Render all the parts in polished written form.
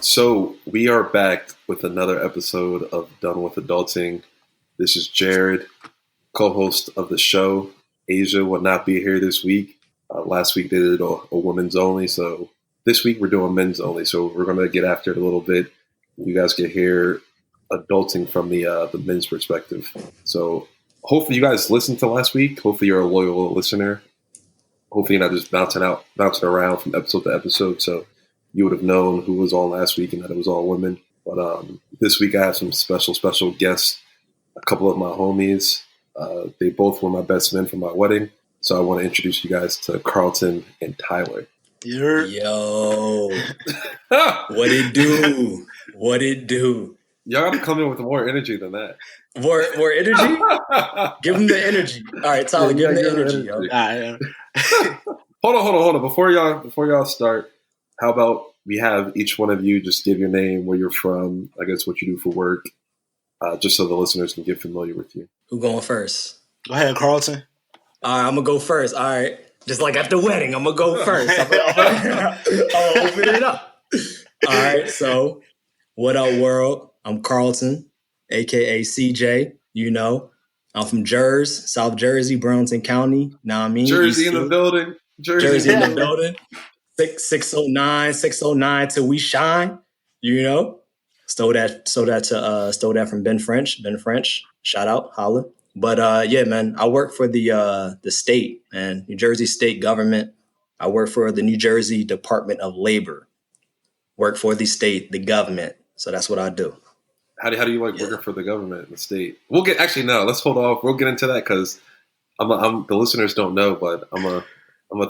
So we are back with another episode of Done with Adulting. This is Jared, co-host of the show. Asia will not be here this week. Last week they did a women's only, so this week we're doing men's only. So we're going to get after it a little bit. You guys can hear adulting from the men's perspective. So hopefully you guys listened to last week. Hopefully you're a loyal listener. Hopefully you're not just bouncing around from episode to episode. So you would have known who was on last week and that it was all women. But this week I have some special guests, a couple of my homies. They both were my best men for my wedding. So I want to introduce you guys to Carlton and Tyler. Yo. What it do? What it do? Y'all got to come in with more energy than that. More energy? Give him the energy. All right, Tyler, give him the energy. Yo. Hold on. Before y'all start, how about we have each one of you just give your name, where you're from, I guess what you do for work, just so the listeners can get familiar with you. Who going first? Go ahead, Carlton. All right, I'm going to go first. All right. Just like at the wedding, I'm going to go first. I'll open it up. All right, so what up, world? I'm Carlton, a.k.a. CJ. You know, I'm from Jersey, South Jersey, Burlington County. Know what I mean? Jersey in the building. Jersey in the building. 609 till we shine. You know, stole that from Ben French. Ben French, shout out, holla. But yeah, man, I work for the state, man, New Jersey state government. I work for the New Jersey Department of Labor. Work for the state, the government. So that's what I do. How do you like working for the government and the state? Let's hold off. We'll get into that because the listeners don't know, but I'm gonna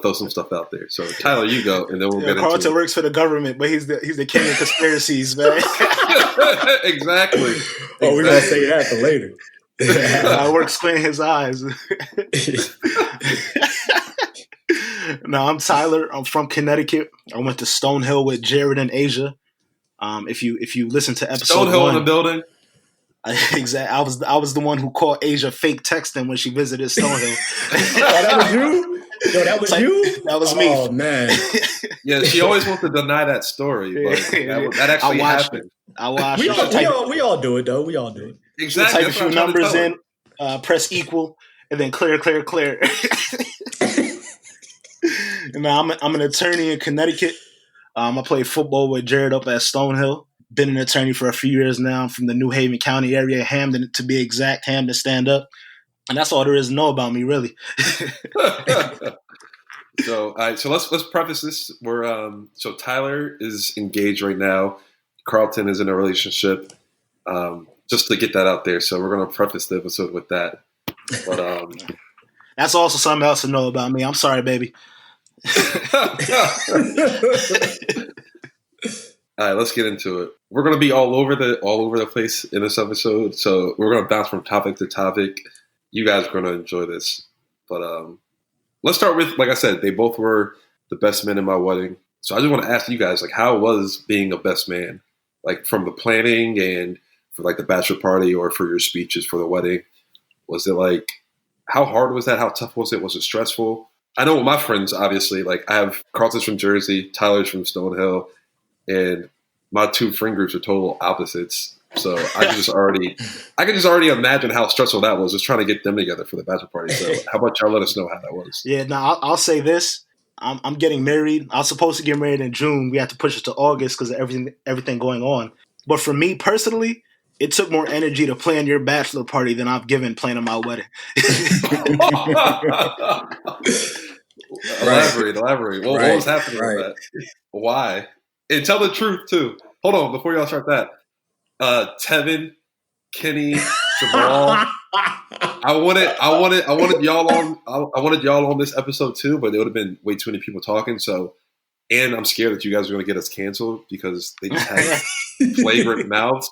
throw some stuff out there. So Tyler, you go, and then we'll get into it. Carlton works for the government, but he's the king of conspiracies, man. Exactly. Oh, we're gonna say that for later. I work squinting his eyes. No, I'm Tyler. I'm from Connecticut. I went to Stonehill with Jared and Asia. If you listen to episode Stonehill 1, in the building. Exactly. I was the one who called Asia fake texting when she visited Stonehill. Oh, that was you? Yo, that was you? That was me. Oh, man. Yeah, she always wants to deny that story, but that actually happened. I watched We all do it, though. We all do it. Exactly. Type a few numbers in, press equal, and then clear. And I'm an attorney in Connecticut. I play football with Jared up at Stonehill. Been an attorney for a few years now. I'm from the New Haven County area, Hamden to be exact, Hamden stand up. And that's all there is to know about me, really. So, all right. So let's preface this. So Tyler is engaged right now. Carlton is in a relationship. Just to get that out there. So we're going to preface the episode with that. But that's also something else to know about me. I'm sorry, baby. All right, let's get into it. We're going to be all over the place in this episode. So we're going to bounce from topic to topic. You guys are going to enjoy this. But let's start with, like I said, they both were the best men in my wedding. So I just want to ask you guys, like, how was being a best man? Like, from the planning and for, like, the bachelor party or for your speeches for the wedding? Was it, like, how hard was that? How tough was it? Was it stressful? I know with my friends, obviously, like, I have Carlton's from Jersey, Tyler's from Stonehill, and my two friend groups are total opposites. So I can just already imagine how stressful that was, just trying to get them together for the bachelor party. So how about y'all let us know how that was? Yeah, now I'll say this. I'm getting married. I was supposed to get married in June. We had to push it to August because of everything going on. But for me personally, it took more energy to plan your bachelor party than I've given planning my wedding. Elaborate. What was happening with that? Why? And tell the truth too. Hold on, before y'all start that. Tevin, Kenny, Jamal. I wanted y'all on this episode too, but there would have been way too many people talking. So, and I'm scared that you guys are going to get us canceled because they just have flagrant mouths.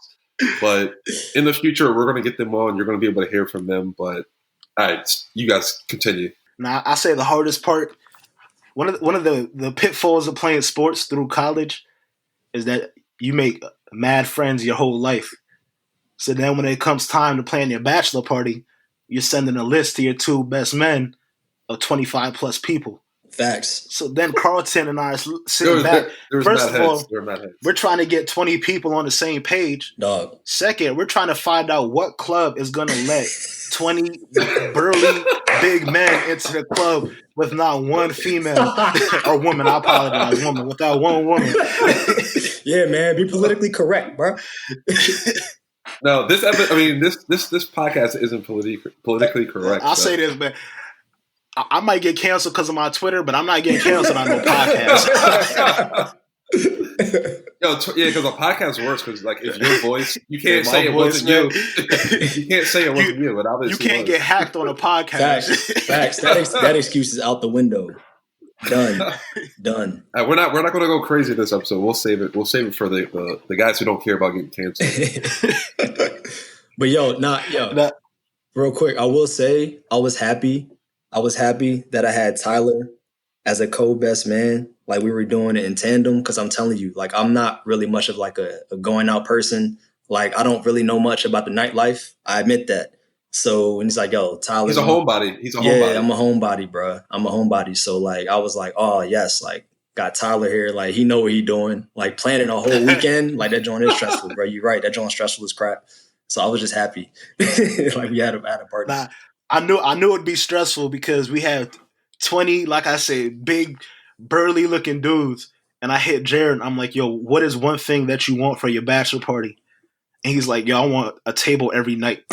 But in the future, we're going to get them on. You're going to be able to hear from them. But all right, you guys continue. Now, I say the hardest part. One of the pitfalls of playing sports through college is that you make mad friends your whole life. So then when it comes time to plan your bachelor party, you're sending a list to your two best men of 25 plus people. Facts. So then Carlton and I are sitting back. First of all, we're trying to get 20 people on the same page. Dog. Second, we're trying to find out what club is going to let 20 burly big men into the club with not one female or woman. I apologize, woman. Without one woman. Yeah, man. Be politically correct, bro. No, this podcast isn't politically correct. I'll say this, man. I might get canceled because of my Twitter, but I'm not getting canceled on no podcast. Because a podcast works because, like, if your voice, you can't say it wasn't you. You can't say it wasn't you, but obviously you can't get hacked on a podcast. Facts. That excuse is out the window. Done. We're not going to go crazy this episode. We'll save it. We'll save it for the guys who don't care about getting canceled. But real quick, I will say I was happy that I had Tyler as a co-best man. Like, we were doing it in tandem, because I'm telling you, like, I'm not really much of like a going out person. Like, I don't really know much about the nightlife. I admit that. So when he's like, yo, Tyler. He's a homebody. Yeah, I'm a homebody, bro. I'm a homebody. So, like, I was like, oh, yes, like, got Tyler here. Like, he know what he doing. Like, planning a whole weekend. Like, that joint is stressful, bro. You're right. That joint stressful as crap. So I was just happy. Like, we had a party. Nah, I knew it'd be stressful because we had 20, like I said, big, burly looking dudes. And I hit Jared. I'm like, yo, what is one thing that you want for your bachelor party? And he's like, yo, I want a table every night.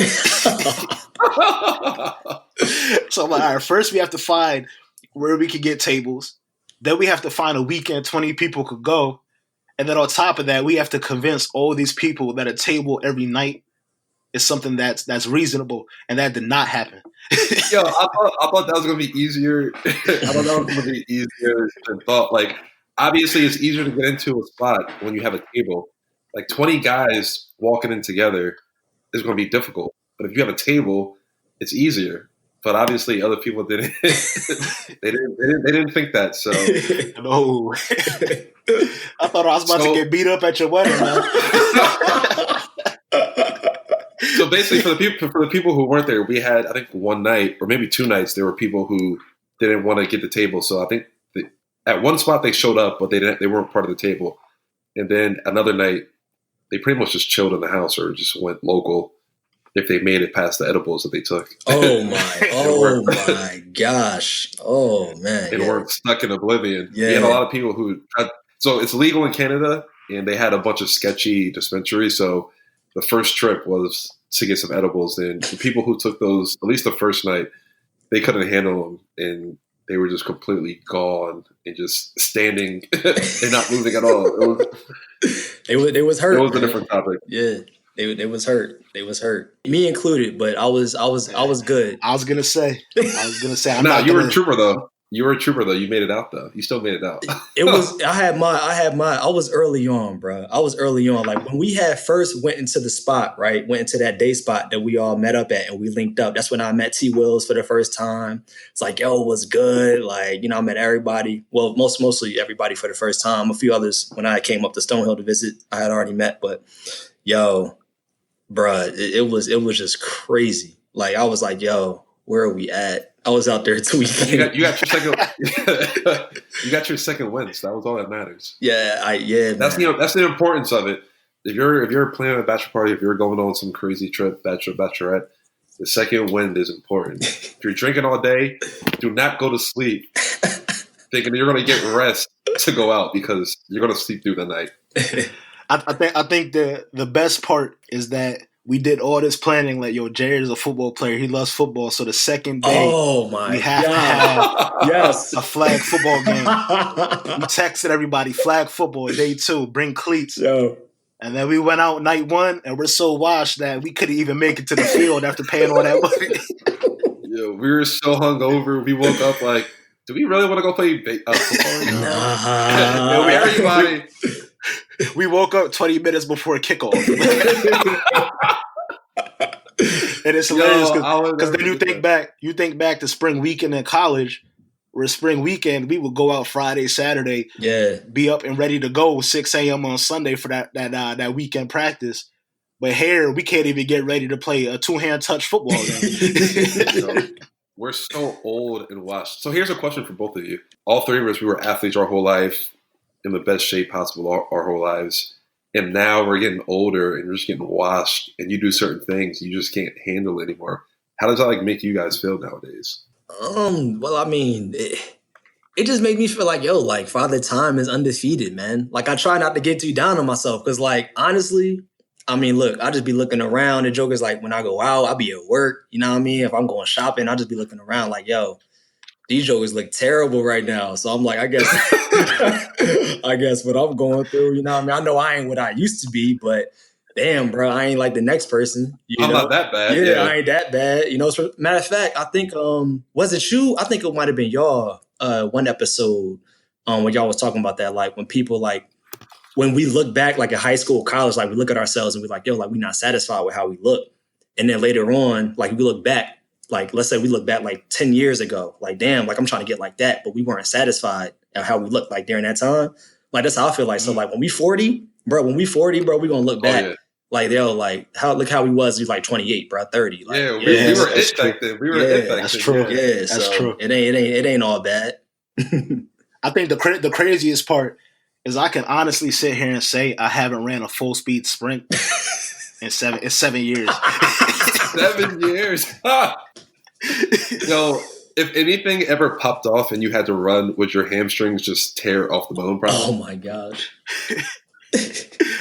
So I'm like, all right, first we have to find where we could get tables. Then we have to find a weekend 20 people could go. And then on top of that, we have to convince all these people that a table every night is something that's reasonable. And that did not happen. Yo, I thought that was going to be easier. I thought that was going to be easier than thought. Like, obviously, it's easier to get into a spot when you have a table. Like, 20 guys walking in together is going to be difficult. But if you have a table, it's easier. But obviously, other people didn't. they didn't think that. So no, I thought I was about to get beat up at your wedding, man. So basically, for the people who weren't there, we had, I think, one night or maybe 2 nights. There were people who didn't want to get the table. So I think at one spot they showed up, but they weren't part of the table. And then another night, they pretty much just chilled in the house or just went local if they made it past the edibles that they took. Oh my gosh. Oh man. And weren't stuck in oblivion. Yeah. We had a lot of people who so it's legal in Canada, and they had a bunch of sketchy dispensaries. So the first trip was to get some edibles. And the people who took those, at least the first night, they couldn't handle them, and they were just completely gone and just standing and not moving at all. They was hurt. It was a different topic. Yeah, they was hurt. They was hurt. Me included, but I was good. I was gonna say. You were a trooper though. You made it out though. You still made it out. It was. I was early on, bro. I was early on. Like, when we had first went into the spot, right? Went into that day spot that we all met up at, and we linked up. That's when I met T Wills for the first time. It's like, yo, it was good. Like, I met everybody. Well, mostly everybody for the first time. A few others when I came up to Stonehill to visit, I had already met. But yo, bruh, it was just crazy. Like, I was like, yo, where are we at? I was out there tweaking. You got your second. You got your second win. So that was all that matters. Yeah. That's the importance of it. If you're planning a bachelor party, if you're going on some crazy trip, bachelorette, the second win is important. If you're drinking all day, do not go to sleep thinking you're going to get rest to go out, because you're going to sleep through the night. I think the best part is that we did all this planning. Like, yo, Jared is a football player. He loves football. So the second day, we have to have a flag football game. We texted everybody, flag football, day 2, bring cleats. Yo. And then we went out night 1, and we're so washed that we couldn't even make it to the field after paying all that money. Yo, we were so hungover. We woke up like, do we really want to go play football? Nah. Everybody. We woke up 20 minutes before kickoff. And it's hilarious because then you think back to spring weekend in college, where spring weekend we would go out Friday, Saturday, be up and ready to go 6 a.m. on Sunday for that weekend practice. But here we can't even get ready to play a 2-hand touch football game. we're so old and washed. So here's a question for both of you. All three of us, we were athletes our whole life, in the best shape possible our whole lives. And now we're getting older and we're just getting washed, and you do certain things you just can't handle anymore. How does that like make you guys feel nowadays? Well, I mean, it just made me feel like, yo, like Father Time is undefeated, man. Like I try not to get too down on myself because, like, honestly, I mean, look, I just be looking around. The joke is like when I go out, I'll be at work. You know what I mean? If I'm going shopping, I'll just be looking around like, yo, these jokers look terrible right now. So I'm like, I guess, I guess what I'm going through, you know what I mean? I know I ain't what I used to be, but damn, bro, I ain't like the next person. I'm not that bad. Yeah, I ain't that bad. You know, so, matter of fact, I think, was it you? I think it might have been y'all, one episode when y'all was talking about that, like when people like, when we look back, like in high school, college, like we look at ourselves and we're like, yo, like we're not satisfied with how we look. And then later on, like we look back, like let's say we look back like 10 years ago, like damn, like I'm trying to get like that, but we weren't satisfied at how we looked like during that time. Like that's how I feel like. So like when we 40, bro, we're gonna look back like they'll like look how we was like 28, bro, 30. Like, we were it back then. We were it back then. That's true. Yeah, that's true. It ain't all bad. I think the craziest part is I can honestly sit here and say I haven't ran a full speed sprint in 7 years. 7 years. Yo, if anything ever popped off and you had to run, would your hamstrings just tear off the bone? Probably. Oh my gosh.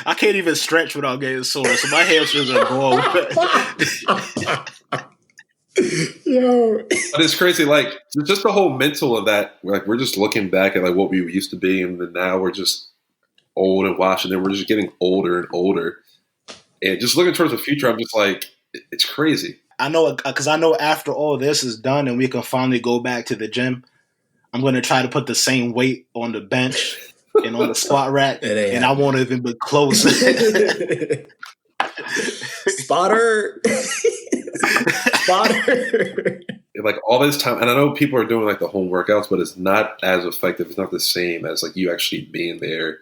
I can't even stretch without getting sore, so my hamstrings are gone. Yo. But it's crazy, like just the whole mental of that. Like we're just looking back at like what we used to be, and then now we're just old and washed, and then we're just getting older and older. And just looking towards the future, I'm just like, it's crazy. I know, because I know after all this is done and we can finally go back to the gym, I'm going to try to put the same weight on the bench and on the squat rack, and I won't even be close. Spotter. Like all this time, and I know people are doing like the home workouts, but it's not as effective. It's not the same as like you actually being there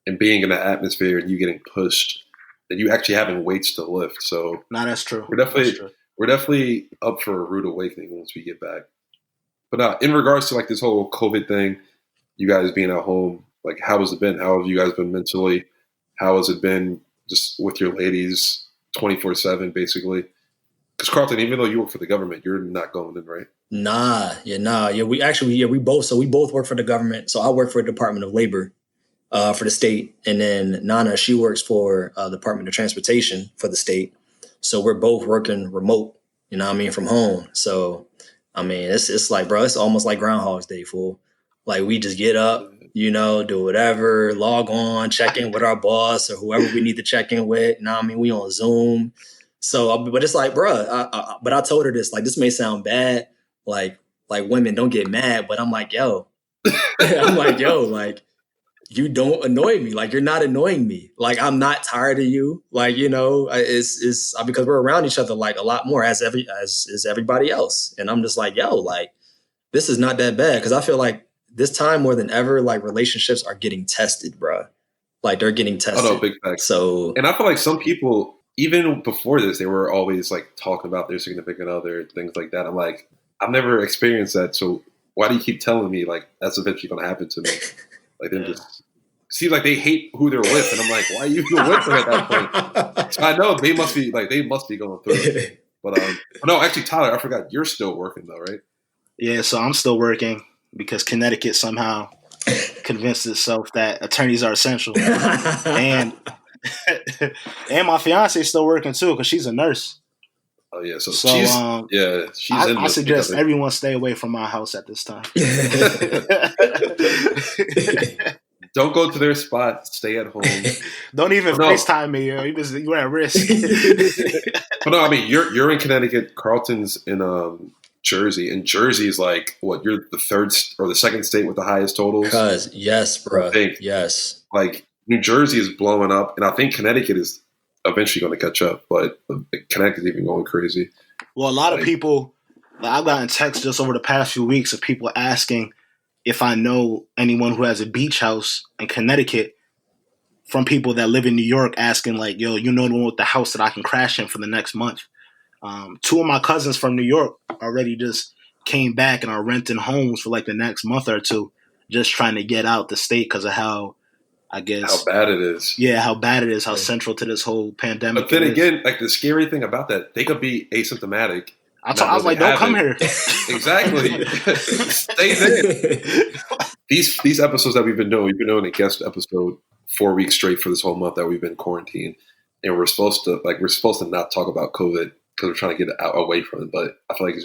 and being in the atmosphere and you getting pushed and you actually having weights to lift. So no, that's true. We're definitely up for a rude awakening once we get back. But in regards to like this whole COVID thing, you guys being at home, like how has it been? How have you guys been mentally? How has it been just with your ladies 24/7 basically? Because Carlton, even though you work for the government, you're not going in, right? Nah. We both work for the government. So I work for the Department of Labor for the state. And then Nana, she works for the Department of Transportation for the state. So we're both working remote, you know what I mean, from home. So, I mean, it's like, bro, it's almost like Groundhog's Day, fool. Like we just get up, you know, do whatever, log on, check in with our boss or whoever we need to check in with. You know what I mean? We on Zoom. So, but it's like, bro, but I told her this, like, this may sound bad. Like women don't get mad, but I'm like, yo, like, you don't annoy me. Like, you're not annoying me. Like, I'm not tired of you. Like, you know, it's because we're around each other like a lot more as is everybody else. And I'm just like, yo, like, this is not that bad. Cause I feel like this time more than ever, like relationships are getting tested, bro. Like they're getting tested. Oh no, big fact. So, and I feel like some people, even before this, they were always like talking about their significant other, things like that. I'm like, I've never experienced that. So why do you keep telling me like that's eventually going to happen to me? Like they're just seems like they hate who they're with, and I'm like, why are you even with her at that point? So I know they must be going through it. But no, actually, Tyler, I forgot you're still working though, right? Yeah, so I'm still working because Connecticut somehow convinced itself that attorneys are essential, and my fiance is still working too because she's a nurse. Oh yeah, so she's I suggest everyone stay away from my house at this time. Don't go to their spot. Stay at home. Don't even FaceTime me. You're at risk. But no, I mean you're in Connecticut. Carlton's in Jersey, and Jersey is like what? You're the third or the second state with the highest totals. Because yes, bro. Yes. Like New Jersey is blowing up, and I think Connecticut is eventually going to catch up. But Connecticut's even going crazy. Well, a lot of people. I've gotten texts just over the past few weeks of people asking if I know anyone who has a beach house in Connecticut from people that live in New York asking like, yo, you know the one with the house that I can crash in for the next month. 2 of my cousins from New York already just came back and are renting homes for like the next month or two, just trying to get out the state because of how, I guess, how bad it is. Yeah, how bad it is, how central to this whole pandemic. But then again, like the scary thing about that, they could be asymptomatic. I was like, don't come here. Exactly. Stay there. These episodes that we've been doing a guest episode 4 weeks straight for this whole month that we've been quarantined, and we're supposed to not talk about COVID because we're trying to get away from it. But I feel like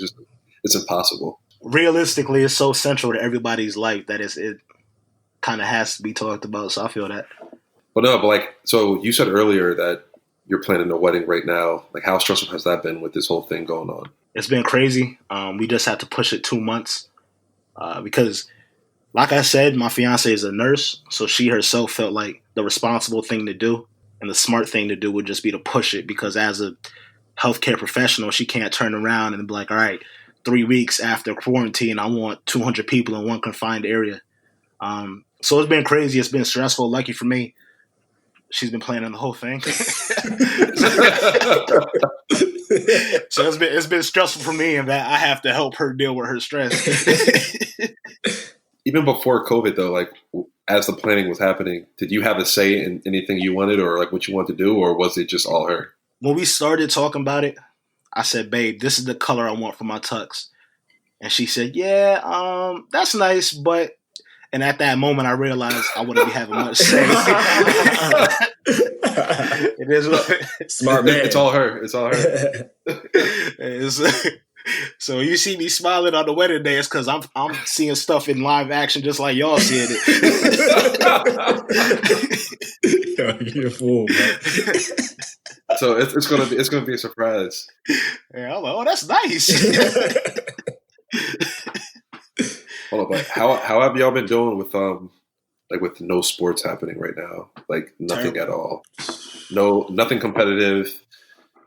it's impossible. Realistically, it's so central to everybody's life that it kind of has to be talked about. So I feel that. So you said earlier that you're planning a wedding right now. Like, how stressful has that been with this whole thing going on? It's been crazy. We just had to push it 2 months because, like I said, my fiance is a nurse, so she herself felt like the responsible thing to do and the smart thing to do would just be to push it, because as a healthcare professional, she can't turn around and be like, all right, 3 weeks after quarantine, I want 200 people in one confined area. So it's been crazy. It's been stressful. Lucky for me, she's been planning the whole thing. So it's been stressful for me in that I have to help her deal with her stress. Even before COVID, though, like as the planning was happening, did you have a say in anything you wanted or like what you wanted to do, or was it just all her? When we started talking about it, I said, babe, this is the color I want for my tux. And she said, yeah, that's nice, but... And at that moment, I realized I wouldn't be having much say. It is smart man. It's all her. It's all her. So you see me smiling on the wedding day, it's because I'm seeing stuff in live action just like y'all seeing it. Yo, you're a fool, man. So it's gonna be a surprise. Yeah, I'm like, oh, that's nice. Hold on, but how have y'all been doing with with no sports happening right now? Like nothing Terrible. at all. Nothing competitive.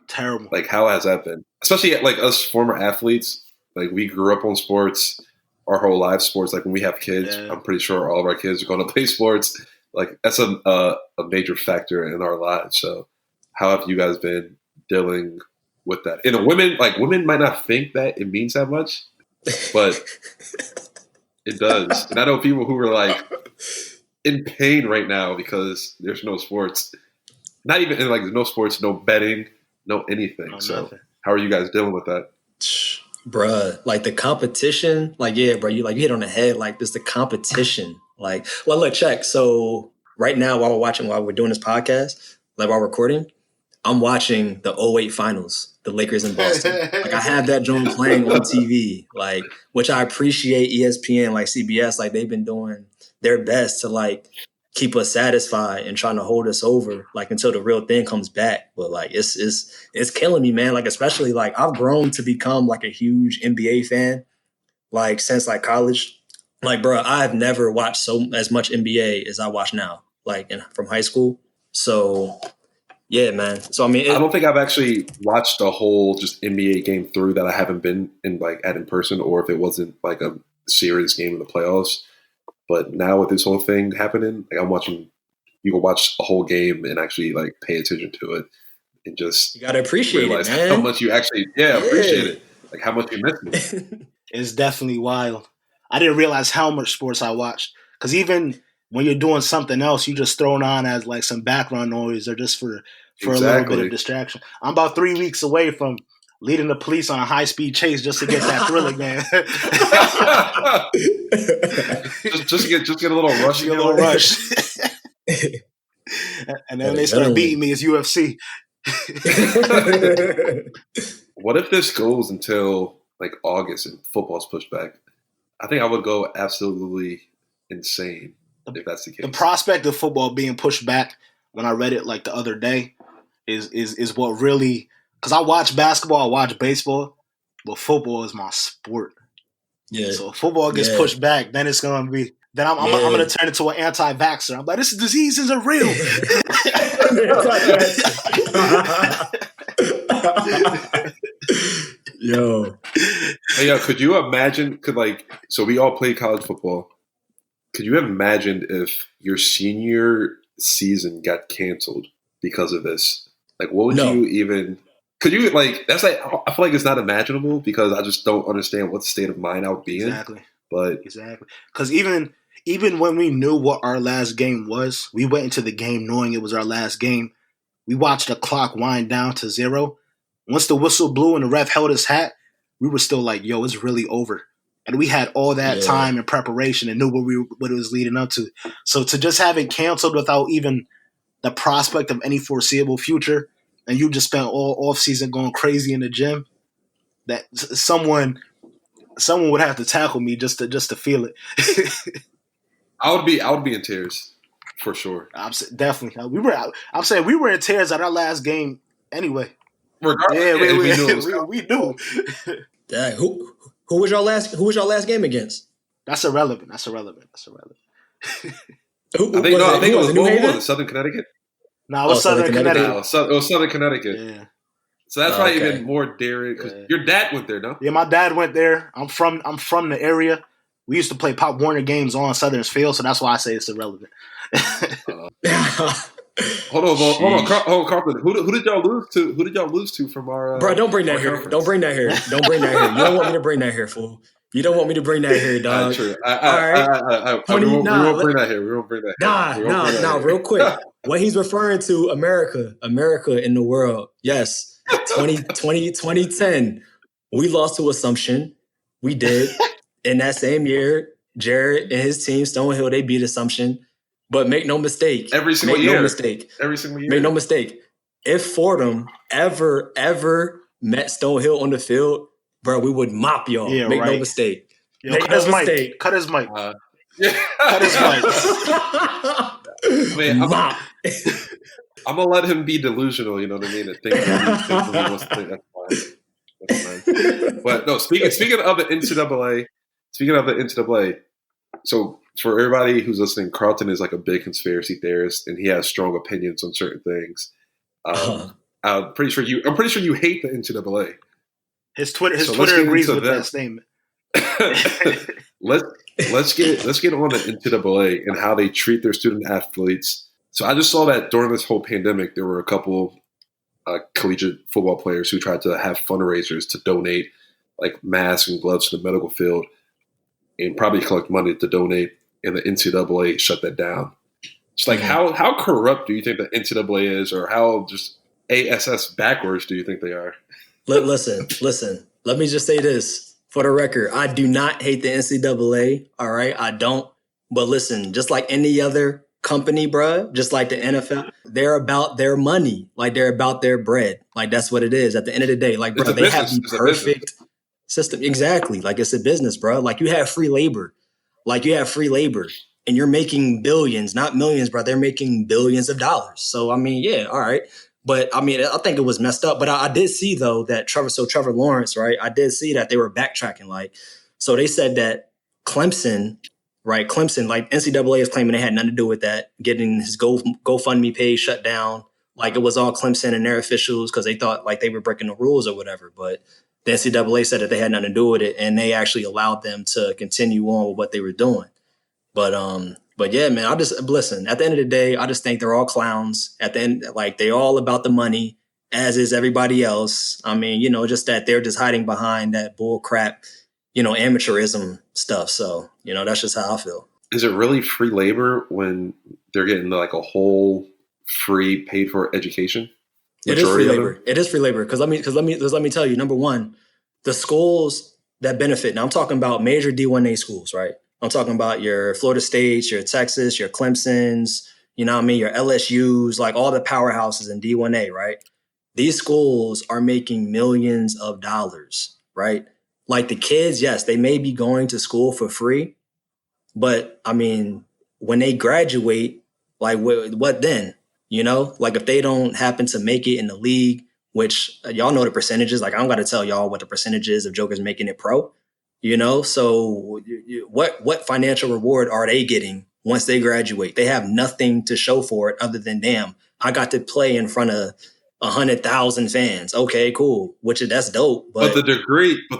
Terrible. Like how has that been? Especially like us former athletes. Like we grew up on sports our whole lives. Sports. Like when we have kids, Yeah. I'm pretty sure all of our kids are going to play sports. Like that's a major factor in our lives. So how have you guys been dealing with that? And women might not think that it means that much, but it does. And I know people who are like in pain right now because there's no sports. Not even like no sports, no betting, no anything. No, so nothing. how are you guys dealing with that? Bruh, like the competition, like, yeah, bro, you hit on the head. Like, there's the competition. Like, well, look, check. So right now, while we're doing this podcast, like while recording, I'm watching the 2008 finals, the Lakers in Boston. Like, I have that joint playing on TV, like, which I appreciate ESPN, like CBS, like they've been doing their best to like keep us satisfied and trying to hold us over, like until the real thing comes back. But like, it's killing me, man. Like, especially like I've grown to become like a huge NBA fan, like since like college. Like, bro, I've never watched as much NBA as I watch now, like from high school. So yeah, man. So I mean, I don't think I've actually watched a whole just NBA game through that I haven't been in person, or if it wasn't like a serious game in the playoffs. But now with this whole thing happening, like I'm watching, you can watch a whole game and actually like pay attention to it and just you gotta appreciate realize it, man. how much you actually appreciate it, like how much you miss it. It's definitely wild. I didn't realize how much sports I watched, because even when you're doing something else, you just throw it on as like some background noise or just for a little bit of distraction. I'm about 3 weeks away from leading the police on a high-speed chase just to get that thrill again. just get a little rush. Get a little rush. And then they start beating me. It's UFC. What if this goes until like August and football's pushed back? I think I would go absolutely insane if that's the case. The prospect of football being pushed back, when I read it like the other day, is what really, because I watch basketball, I watch baseball, but football is my sport. Yeah. So if football gets pushed back, then it's gonna be. Then I'm gonna turn into an anti-vaxxer. I'm like, this disease isn't real. Yo. Hey, could you imagine? So we all play college football. Could you have imagined if your senior season got canceled because of this? Like, what would you even? Could you like? That's like I feel like it's not imaginable because I just don't understand what state of mind I would be in. Exactly. But Because even when we knew what our last game was, we went into the game knowing it was our last game. We watched the clock wind down to 0. Once the whistle blew and the ref held his hat, we were still like, "Yo, it's really over." And we had all that time and preparation and knew what it was leading up to. So to just have it canceled without even the prospect of any foreseeable future, and you just spent all off season going crazy in the gym, that someone would have to tackle me just to feel it. I would be in tears for sure. Definitely, I'm saying we were in tears at our last game anyway. Regardless, yeah, we knew. Yeah, who was your last game against? That's irrelevant. I think it was New Haven? Southern Connecticut. No, it was Southern Connecticut. No, it was Southern Connecticut. Yeah. So that's probably even more daring because your dad went there, no? Yeah, my dad went there. I'm from the area. We used to play Pop Warner games on Southern's field, so that's why I say it's irrelevant. Hold on, Carlton. Who did y'all lose to? Who did y'all lose to from our? Bro, don't bring that here. Don't bring that here. You don't want me to bring that here, fool. You don't want me to bring that here, dog. True. All right. We won't bring that here. We won't bring that here. Nah. Real quick. When he's referring to America in the world, yes, 2010, we lost to Assumption. We did. In that same year, Jared and his team, Stonehill, they beat Assumption. But make no mistake. Every single year. Every single year. Make no mistake. If Fordham ever met Stonehill on the field, bro, we would mop y'all. Yeah, make right. no mistake. Yo, cut his mic. Cut his mic. Cut his mic. Man, I'm gonna let him be delusional. You know what I mean? And think that he wants to think. That's fine. But no, speaking of the NCAA. So for everybody who's listening, Carlton is like a big conspiracy theorist, and he has strong opinions on certain things. I'm pretty sure you hate the NCAA. His Twitter agrees with that statement. let's get on the NCAA and how they treat their student athletes. So I just saw that during this whole pandemic, there were a couple collegiate football players who tried to have fundraisers to donate like masks and gloves to the medical field and probably collect money to donate. And the NCAA shut that down. It's like how corrupt do you think the NCAA is, or how just ASS backwards do you think they are? Listen. Let me just say this for the record. I do not hate the NCAA. All right, I don't. But listen, just like any other company, bruh, just like the NFL, they're about their money. Like they're about their bread. Like that's what it is. At the end of the day, like bro, they have the perfect system. Exactly. Like it's a business, bro. Like you have free labor. And you're making billions, not millions, bro. They're making billions of dollars. So, I mean, yeah, all right. But, I mean, I think it was messed up. But I did see, though, that Trevor Lawrence, right? I did see that they were backtracking. Like, so they said that Clemson, like NCAA is claiming they had nothing to do with that, getting his GoFundMe page shut down. Like, it was all Clemson and their officials because they thought, like, they were breaking the rules or whatever. But the NCAA said that they had nothing to do with it, and they actually allowed them to continue on with what they were doing. But yeah, man, listen, at the end of the day, I just think they're all clowns. At the end, like they're all about the money, as is everybody else. I mean, just that they're just hiding behind that bull crap, amateurism stuff. So, that's just how I feel. Is it really free labor when they're getting like a whole free paid for education? It is free labor. It is free labor. Because let me tell you, number one, the schools that benefit. Now I'm talking about major D1A schools, right? I'm talking about your Florida States, your Texas, your Clemsons, your LSUs, like all the powerhouses in D1A, right? These schools are making millions of dollars, right? Like the kids, yes, they may be going to school for free, but I mean, when they graduate, like what then? Like if they don't happen to make it in the league, which y'all know the percentages, like I don't got to tell y'all what the percentage is of jokers making it pro. So what financial reward are they getting once they graduate? They have nothing to show for it other than, damn, I got to play in front of 100,000 fans. Okay, cool. That's dope. But the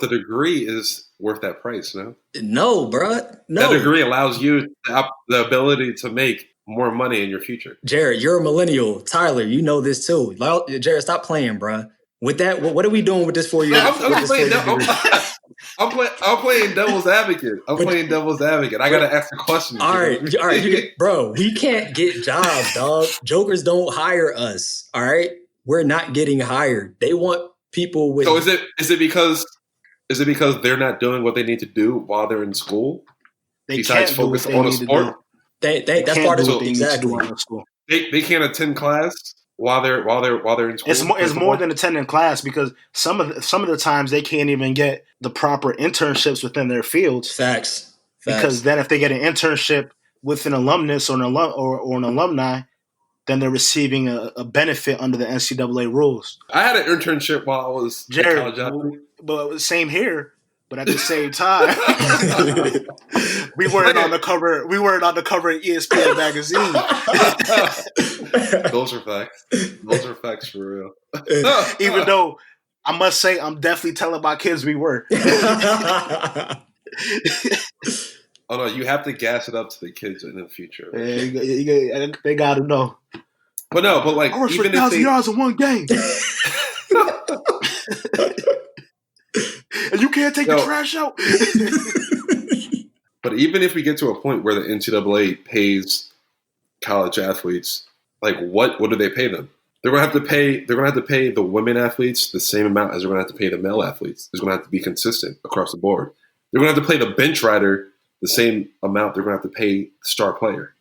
degree is worth that price, no? No, bro. No. That degree allows you the ability to make more money in your future. Jared, you're a millennial. Tyler, you know this too. Jared, stop playing, bro. With that, what are we doing with this 4 year? No, I'm playing devil's advocate. Playing devil's advocate. I gotta ask a question. All right. Bro, we can't get jobs, dog. Jokers don't hire us. All right, we're not getting hired. They want people with. So is it because they're not doing what they need to do while they're in school? Besides focus on a sport. That's part of it. Exactly. They can't attend class while they're in school. It's more than attending class, because some of the times they can't even get the proper internships within their fields. Facts. Because then if they get an internship with an alumnus or an alumni, then they're receiving a benefit under the NCAA rules. I had an internship while I was Jared, college. But same here. But at the same time, we weren't on the cover. We weren't on the cover of ESPN magazine. Those are facts. Those are facts for real. Even though I must say, I'm definitely telling my kids we were. Oh no, you have to gas it up to the kids in the future. Yeah, they got to know. But like, I rushed for 1,000 yards in one game. And you can't take the trash out. But even if we get to a point where the NCAA pays college athletes, like what do they pay them? They're gonna have to pay the women athletes the same amount as they're gonna have to pay the male athletes. It's gonna have to be consistent across the board. They're gonna have to pay the bench rider the same amount they're gonna have to pay the star player.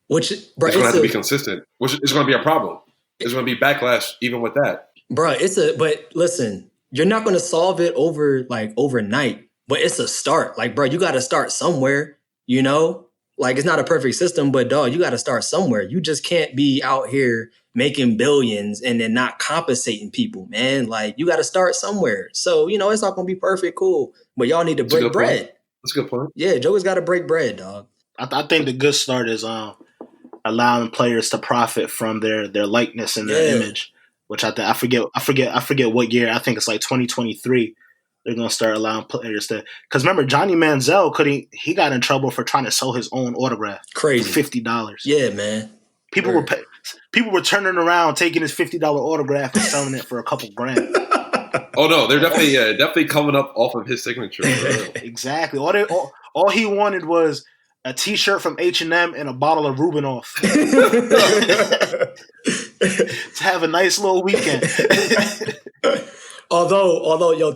It's gonna have to be consistent, which is gonna be a problem. There's gonna be backlash even with that. But listen, you're not gonna solve it overnight, but it's a start. Like, bro, you gotta start somewhere, you know? Like, it's not a perfect system, but dog, you gotta start somewhere. You just can't be out here making billions and then not compensating people, man. Like, you gotta start somewhere. So, you know, it's not gonna be perfect, cool, but y'all need to break bread. Point. That's a good point. Yeah, Joey's gotta break bread, dog. I think the good start is allowing players to profit from their likeness and their image, which I forget what year. I think it's like 2023. They're gonna start allowing players to, because remember Johnny Manziel he got in trouble for trying to sell his own autograph crazy for $50. Yeah, man. People were turning around taking his $50 autograph and selling it for a couple grand. Oh no, they're definitely coming up off of his signature. Exactly. All he wanted was a T-shirt from H&M and a bottle of Rubinoff to have a nice little weekend. Although,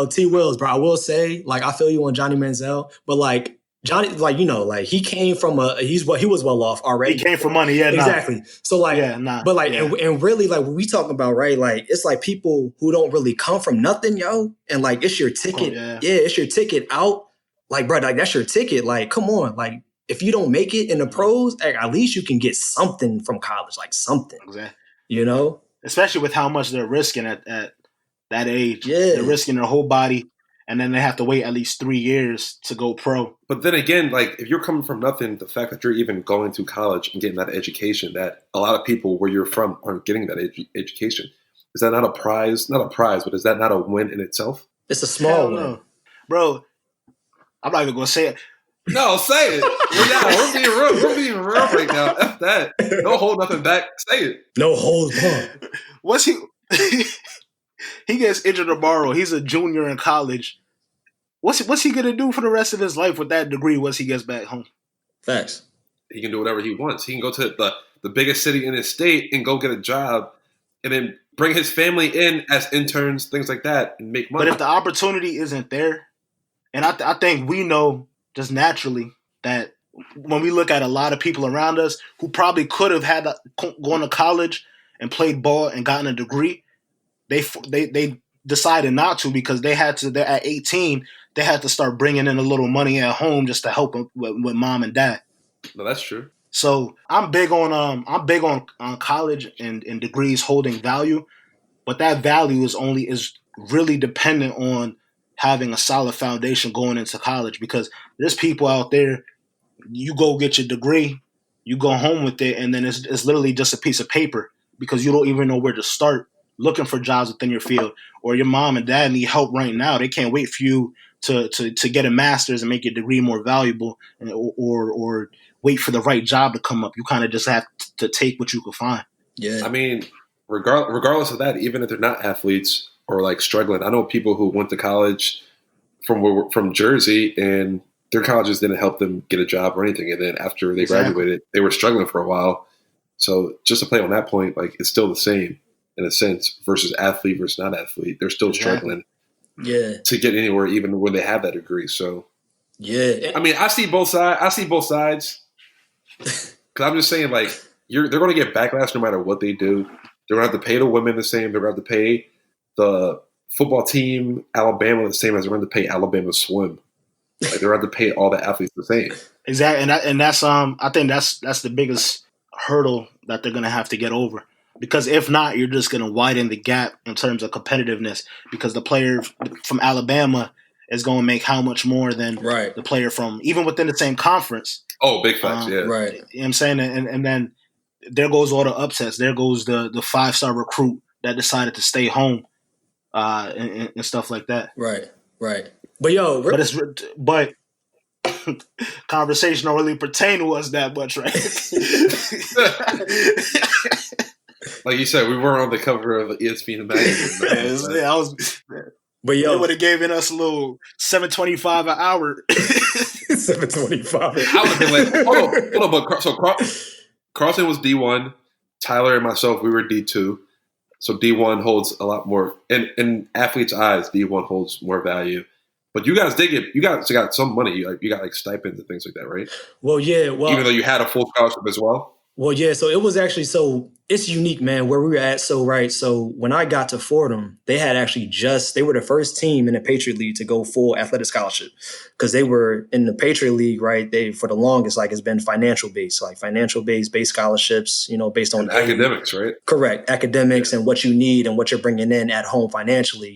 T Wills, bro, I will say, like, I feel you on Johnny Manziel, but like Johnny, like, you know, like he came from he was well off already. He came from money, yeah, exactly. So like, but like, yeah. and really, like, what we talking about, right? Like, it's like people who don't really come from nothing, yo, and like, it's your ticket, it's your ticket out. Like, bro, like that's your ticket. Like, come on, like, if you don't make it in the pros, at least you can get something from college, like something. Exactly. You know, especially with how much they're risking at that age. Yeah, they're risking their whole body, and then they have to wait at least 3 years to go pro. But then again, like, if you're coming from nothing, the fact that you're even going to college and getting that education, that a lot of people where you're from aren't getting that education, is that not a prize? Not a prize, but is that not a win in itself? It's a small win, bro. I'm not even gonna say it. No, say it. We're being real right now. F that. Don't hold nothing back. Say it. No holds barred. What's he? He gets injured tomorrow. He's a junior in college. What's he gonna do for the rest of his life with that degree once he gets back home? Facts. He can do whatever he wants. He can go to the biggest city in his state and go get a job, and then bring his family in as interns, things like that, and make money. But if the opportunity isn't there, and I think we know just naturally that when we look at a lot of people around us who probably could have had gone to college and played ball and gotten a degree, they decided not to because they had to. They're at 18. They had to start bringing in a little money at home just to help them with mom and dad. No, that's true. So I'm big on college and degrees holding value, but that value is really dependent on having a solid foundation going into college, because there's people out there, you go get your degree, you go home with it, and then it's literally just a piece of paper because you don't even know where to start looking for jobs within your field, or your mom and dad need help right now. They can't wait for you to get a master's and make your degree more valuable, or wait for the right job to come up. You kind of just have to take what you can find. Yeah. I mean, regardless of that, even if they're not athletes or like struggling, I know people who went to college from Jersey and their colleges didn't help them get a job or anything. And then after they graduated, they were struggling for a while. So just to play on that point, like it's still the same in a sense versus athlete versus not athlete. They're still struggling to get anywhere, even when they have that degree. So I mean, I see both sides. Because I'm just saying, like, they're going to get backlash no matter what they do. They're going to have to pay the women the same. They're going to have to pay the football team Alabama the same as they're going to pay Alabama swim. Like they're going to have to pay all the athletes the same. Exactly, and that's I think that's the biggest hurdle that they're going to have to get over. Because if not, you're just going to widen the gap in terms of competitiveness. Because the player from Alabama is going to make how much more than the player from even within the same conference. Oh, big facts, Right. You know what I'm saying? And then there goes all the upsets. There goes the 5-star recruit that decided to stay home and stuff like that. Right. But but conversation don't really pertain to us that much, right? Like you said, we weren't on the cover of ESPN magazine. But they would have given us a little $7.25 an hour. $7.25. I would have been like, hold on. But so Carlton was D1. Tyler and myself, we were D2. So D1 holds a lot more, in athletes' eyes, D1 holds more value. But you guys got some money. You got like stipends and things like that, right? Well, yeah. Well, even though you had a full scholarship as well. Well, yeah. So it was actually it's unique, man. Where we were at. So when I got to Fordham, they were the first team in the Patriot League to go full athletic scholarship because they were in the Patriot League, right? They for the longest, like it's been financial based, like financial based scholarships, based on academics, right? Correct, academics and what you need and what you're bringing in at home financially.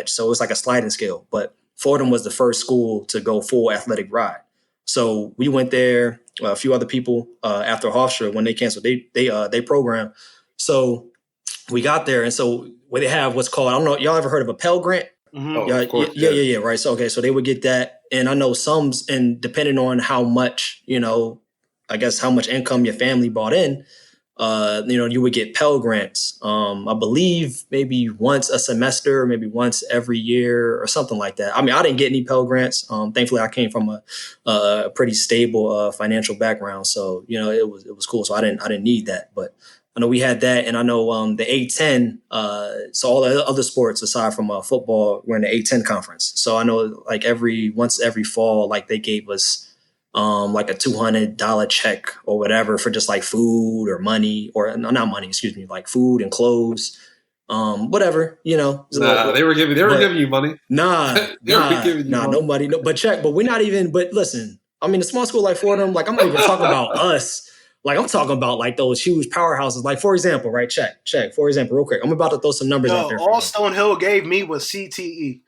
So it's like a sliding scale, but Fordham was the first school to go full athletic ride. So we went there. A few other people after Hofstra when they canceled they program. So we got there, and so where they have what's called, I don't know, y'all ever heard of a Pell Grant? Mm-hmm. Oh, of course, yeah, right. So so they would get that, and I know and depending on how much I guess how much income your family brought in, you would get Pell Grants. I believe maybe once a semester, maybe once every year or something like that. I mean, I didn't get any Pell Grants. Thankfully, I came from a pretty stable financial background, so it was cool. So I didn't need that, but I know we had that, and I know the A-10. So all the other sports aside from football, we're in the A-10 conference. So I know like once every fall, like they gave us like a $200 check or whatever for just like food or money or not money, excuse me, like food and clothes, whatever, Nah, they were giving you money. Nobody. No, but we're not even. But listen, I mean, a small school like Fordham, like I'm not even talking about us. Like I'm talking about like those huge powerhouses. Like for example, right? Check. For example, real quick, I'm about to throw some numbers out there. All Stonehill gave me was CTE.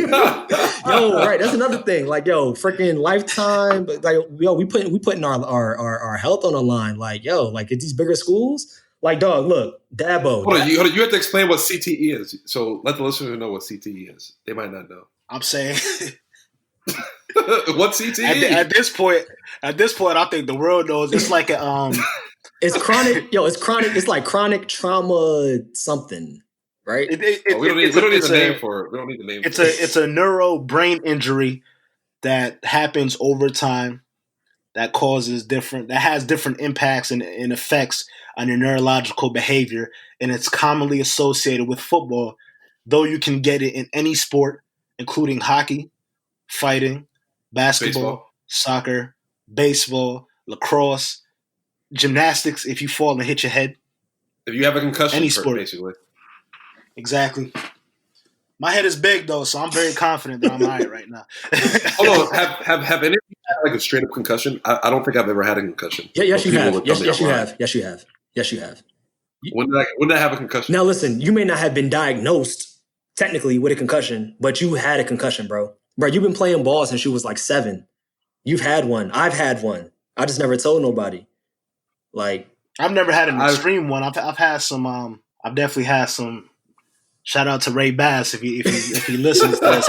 Right. That's another thing. Like, freaking Lifetime. But like, we putting our health on the line. Like, like at these bigger schools. Like, dog, look, Dabo. Hold on, you have to explain what CTE is. So let the listeners know what CTE is. They might not know. I'm saying, what CTE? At this point, I think the world knows. It's like it's chronic. It's chronic. It's like chronic trauma something. Right? We don't need the name for it. We don't need the name. It's a neuro brain injury that happens over time that has different impacts and effects on your neurological behavior, and it's commonly associated with football, though you can get it in any sport, including hockey, fighting, basketball, soccer, baseball, lacrosse, gymnastics. If you fall and hit your head, if you have a concussion, any sport, basically. Exactly. My head is big though, so I'm very confident that I'm all right right now. Hold on, have any of you had like a straight up concussion? I don't think I've ever had a concussion. Yes, you have. Yes, you have. When did I have a concussion? Now listen, you may not have been diagnosed technically with a concussion, but you had a concussion, bro. Bro, you've been playing ball since you was like 7. You've had one. I've had one. I just never told nobody. Like I've never had an extreme one. I've had some. I've definitely had some. Shout out to Ray Bass if he listens to this.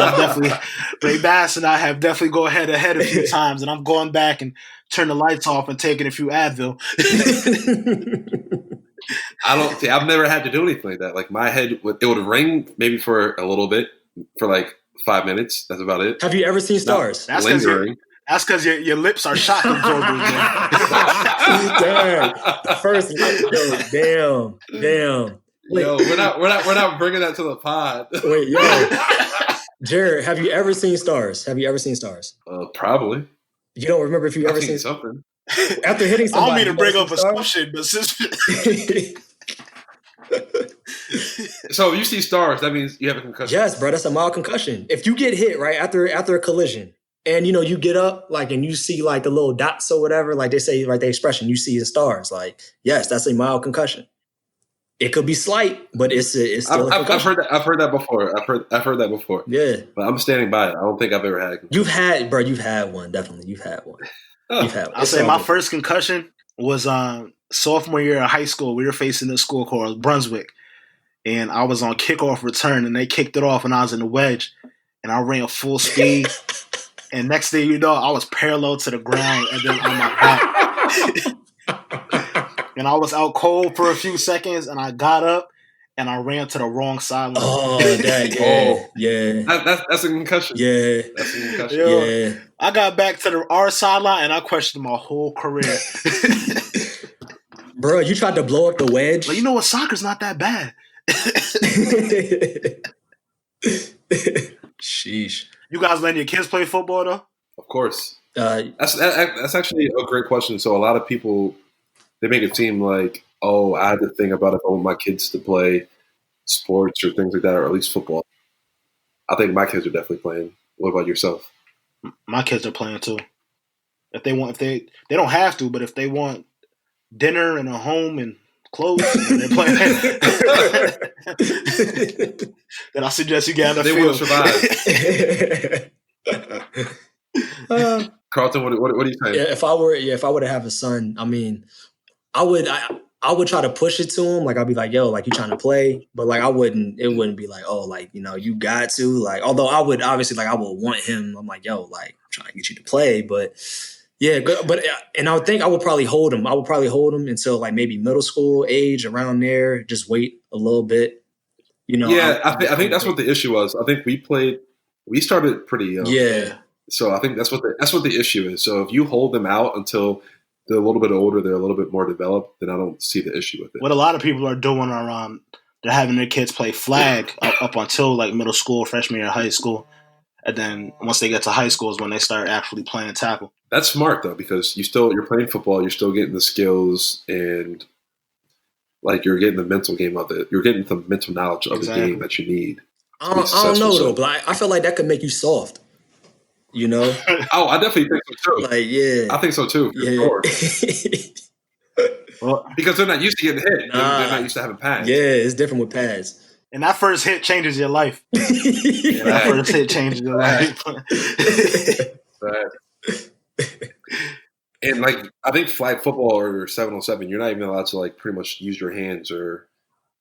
Ray Bass and I have definitely go ahead a few times, and I'm going back and turn the lights off and taking a few Advil. I don't see. I've never had to do anything like that. Like my head, it would ring maybe for a little bit, for like 5 minutes. That's about it. Have you ever seen stars? That's because your lips are shock absorbers. Dang. First, damn. Wait. Yo, we're not bringing that to the pod. Wait, yo, Jared, have you ever seen stars? Probably. You don't remember if you ever seen something after hitting somebody? I don't mean to bring up assumption, but since so if you see stars, that means you have a concussion. Yes, bro, that's a mild concussion. If you get hit right after a collision, and you get up like and you see like the little dots or whatever, like they say, like the expression, you see the stars. Like, yes, that's a mild concussion. It could be slight, but it's still. I've heard that. I've heard that before. I've heard that before. Yeah, but I'm standing by it. I don't think I've ever had a concussion. You've had one. Definitely, you've had one. I'll say my first concussion was sophomore year of high school. We were facing a school called Brunswick, and I was on kickoff return, and they kicked it off, and I was in the wedge, and I ran full speed, and next thing you know, I was parallel to the ground, and then on my back, and I was out cold for a few seconds, and I got up, and I ran to the wrong sideline. Oh, yeah. That's a concussion. Yeah, that's a concussion. Yeah. I got back to our sideline, and I questioned my whole career. Bro, you tried to blow up the wedge. But you know what? Soccer's not that bad. Sheesh. You guys letting your kids play football though? Of course. That's actually a great question. So a lot of people, they make it seem like, oh, I had to think about if I want my kids to play sports or things like that, or at least football. I think my kids are definitely playing. What about yourself? My kids are playing too. If they don't have to, but if they want dinner and a home and clothes, they're playing. Then I suggest you get on the field. They will survive. Carlton, what are you saying? Yeah, if I were to have a son, I mean, I would try to push it to him. Like I'd be like, yo, like you trying to play, but like it wouldn't be like, oh, like, you got to, like, although I would obviously, like, I would want him. I'm like, yo, like I'm trying to get you to play, but yeah, and I would think I would probably hold him. I would probably hold him until like maybe middle school age, around there. Just wait a little bit, Yeah, I think that's what the issue was. I think we started pretty young. Yeah. So I think that's what the issue is. So if you hold them out until they're a little bit older, they're a little bit more developed, then I don't see the issue with it. What a lot of people are doing are they're having their kids play flag up until like middle school, freshman year of high school. And then once they get to high school is when they start actually playing tackle. That's smart though, because you're playing football, you're still getting the skills and like you're getting the mental game of it. You're getting the mental knowledge of the game that you need. I don't know though, but I feel like that could make you soft. Oh, I definitely think so too. Like, yeah, I think so too. Yeah. Well, because they're not used to getting hit. They're not used to having pads. Yeah, it's different with pads. And that first hit changes your life. That first hit changes your life. Right. And like, I think flag football or 7-on-7, you're not even allowed to like pretty much use your hands, or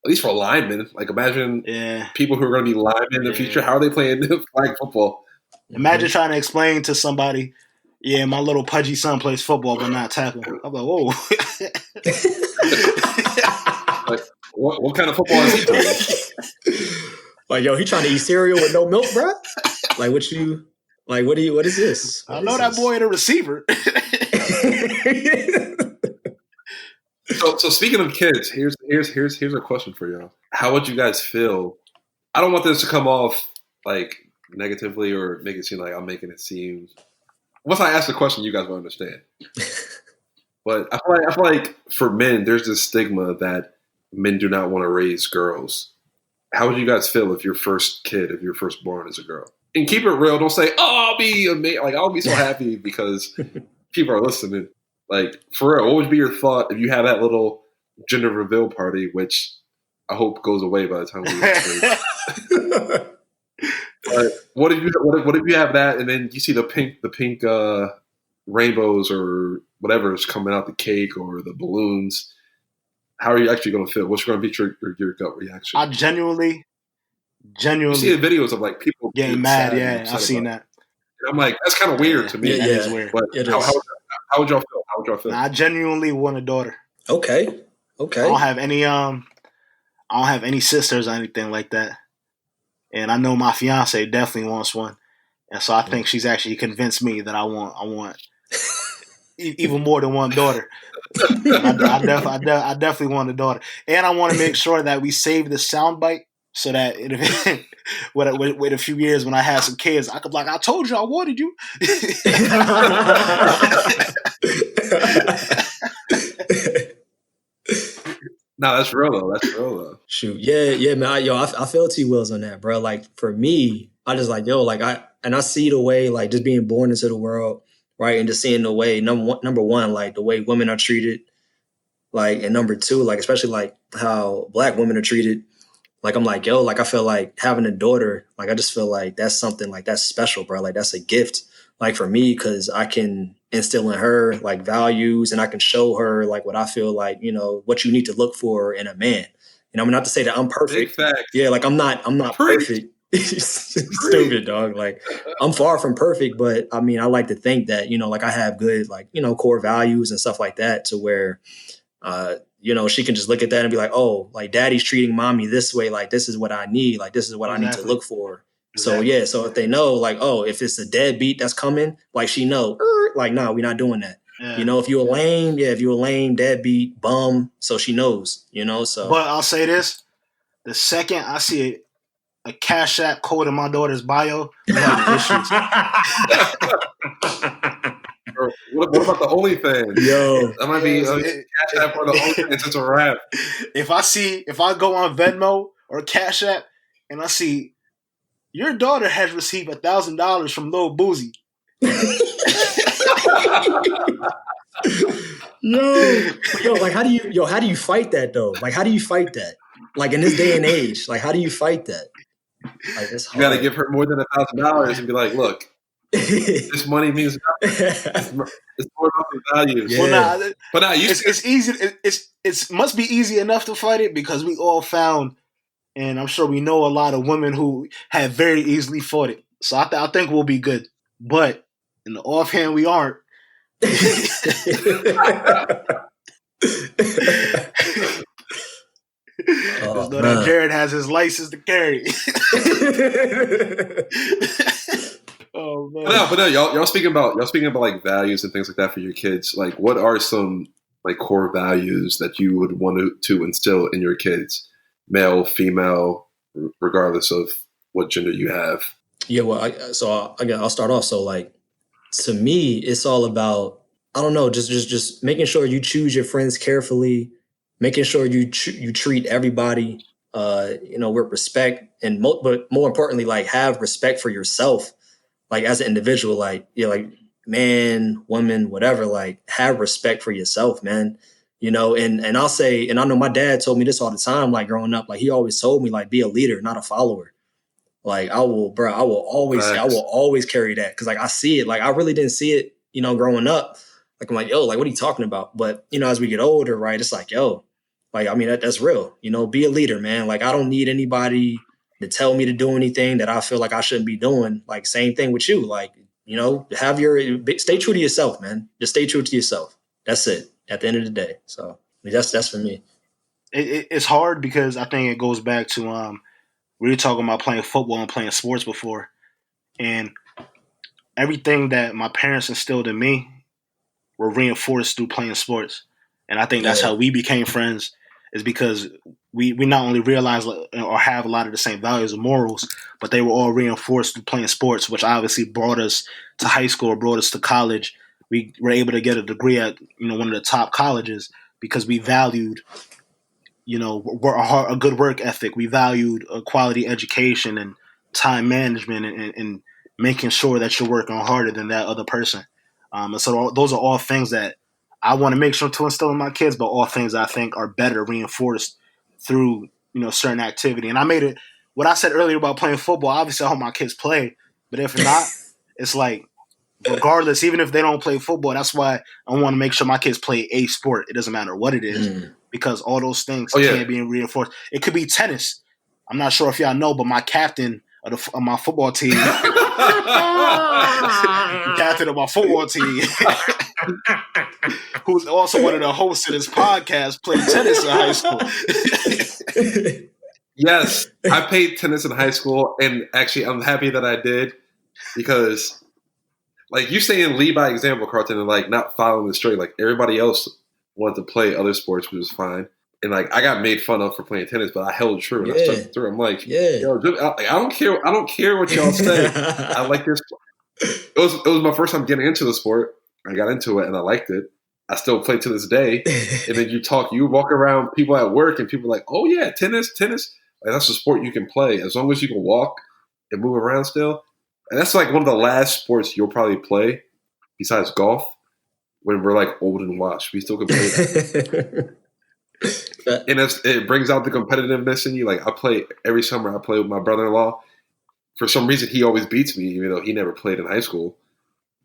at least for linemen. Like, imagine people who are going to be linemen in the future. How are they playing flag football? Imagine trying to explain to somebody, yeah, my little pudgy son plays football but not tackle. I'm like, whoa. Like, what kind of football is he playing? Like, yo, he trying to eat cereal with no milk, bro? Like, what is this? I know that boy ain't a receiver. So speaking of kids, here's a question for y'all. How would you guys feel? I don't want this to come off like negatively or make it seem like I'm making it seem. Once I ask the question, you guys will understand. But I feel like for men, there's this stigma that men do not want to raise girls. How would you guys feel if your first born is a girl? And keep it real. Don't say, "Oh, I'll be amazing." Like, I'll be so happy because people are listening. Like, for real, what would be your thought if you have that little gender reveal party, which I hope goes away by the time we get to But what if you have that and then you see the pink rainbows or whatever is coming out the cake or the balloons? How are you actually going to feel? What's going to be your gut reaction? I genuinely. You see the videos of like people getting mad. Yeah, I've seen that. And I'm like, that's kind of weird to me. Yeah, it's weird. But how would y'all feel? I genuinely want a daughter. Okay. Okay. I don't have any sisters or anything like that. And I know my fiance definitely wants one. And so I think she's actually convinced me that I want even more than one daughter. I definitely want a daughter, and I want to make sure that we save the soundbite so that with a few years when I have some kids, I could be like, I told you I wanted you. No, that's real though. That's real though. Shoot, yeah, man. I feel T Wills on that, bro. Like for me, I just like like I see the way like just being born into the world, right, and just seeing the way number one, like the way women are treated, like, and number two, like especially like how Black women are treated. Like I'm like like I feel like having a daughter, like I just feel like that's something like that's special, bro. Like that's a gift, like for me, because I can instill in her like values and I can show her like what I feel like what you need to look for in a man. I mean, not to say that I'm perfect. Big facts. Yeah, like I'm not perfect. Stupid, dog. Like I'm far from perfect, but I mean, I like to think that like I have good like core values and stuff like that to where she can just look at that and be like, oh, like daddy's treating mommy this way. Like, this is what I need. Like, this is what I need to look for. Exactly. So, yeah. So if they know like, oh, if it's a deadbeat that's coming, like she know, like, no, we're not doing that. Yeah. If you're a lame, deadbeat, bum. So she knows, so. But I'll say this. The second I see a Cash App code in my daughter's bio, we have issues. What about the OnlyFans? Yo, that might be Cash App or the OnlyFans. It's a wrap. If I go on Venmo or Cash App and I see your daughter has received $1,000 from Lil Boozy. yo, like how do you fight that though? Like how do you fight that? Like in this day and age, like how do you fight that? Like it's hard. You got to give her more than $1,000 and be like, look. This money means nothing. It's more about the values. Yeah. Well, it's easy. It must be easy enough to fight it because we all found, and I'm sure we know a lot of women who have very easily fought it. So I think we'll be good. But in the offhand, we aren't. Just know that Jared has his license to carry. Oh man! But no, y'all speaking about like values and things like that for your kids. Like, what are some like core values that you would want to instill in your kids, male, female, regardless of what gender you have? Yeah, well, I'll start off. So, like, to me, it's all about just making sure you choose your friends carefully, making sure you treat everybody, with respect, and but more importantly, like have respect for yourself. Like as an individual, like like man, woman, whatever, like have respect for yourself, man. And I'll say, and I know my dad told me this all the time, like growing up, like he always told me like be a leader, not a follower. Like I will always carry that because like I see it. Like I really didn't see it, growing up. Like I'm like, yo, like what are you talking about? But as we get older, right, it's like, yo, like I mean that's real. Be a leader, man. Like I don't need anybody to tell me to do anything that I feel like I shouldn't be doing. Like same thing with you. Like, stay true to yourself, man. Just stay true to yourself. That's it at the end of the day. So I mean, that's for me. It's hard because I think it goes back to, we were talking about playing football and playing sports before. And everything that my parents instilled in me were reinforced through playing sports. And I think that's how we became friends, is because we not only realize or have a lot of the same values and morals, but they were all reinforced through playing sports, which obviously brought us to high school or brought us to college. We were able to get a degree at one of the top colleges because we valued a good work ethic. We valued a quality education and time management and making sure that you're working harder than that other person. And so those are all things that I want to make sure to instill in my kids, but all things I think are better reinforced through, certain activity. And I made it, what I said earlier about playing football, obviously I hope my kids play, but if not, it's like, regardless, even if they don't play football, that's why I want to make sure my kids play a sport. It doesn't matter what it is, because all those things can't be reinforced. It could be tennis. I'm not sure if y'all know, but my captain of my football team, captain of my football team, who's also one of the hosts of this podcast, played tennis in high school. Yes, I played tennis in high school, and actually, I'm happy that I did because, like, you saying lead by example, Carlton, and like not following the straight. Like everybody else wanted to play other sports, which was fine, and like I got made fun of for playing tennis, but I held true and I stuck through. I'm like, yo, I don't care. I don't care what y'all say. I like this. It was my first time getting into the sport. I got into it and I liked it. I still play to this day. And then you walk around people at work, and people are like, oh yeah, tennis. Like, that's a sport you can play as long as you can walk and move around still. And that's like one of the last sports you'll probably play besides golf when we're like old and washed. We still can play that. And it brings out the competitiveness in you. Like every summer I play with my brother-in-law. For some reason, he always beats me, even though he never played in high school.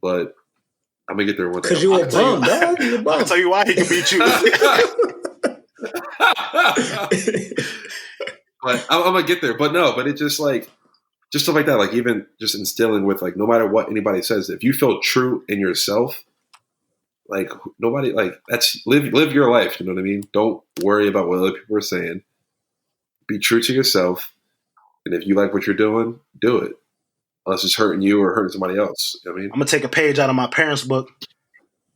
But I'm going to get there one day. Because you're a bum, dog. I'll tell you why he can beat you. But I'm going to get there. But it's just like, just stuff like that. Like even just instilling with like, no matter what anybody says, if you feel true in yourself, like nobody, like that's live your life. You know what I mean? Don't worry about what other people are saying. Be true to yourself. And if you like what you're doing, do it. Unless it's hurting you or hurting somebody else. You know what I mean? I'm going to take a page out of my parents' book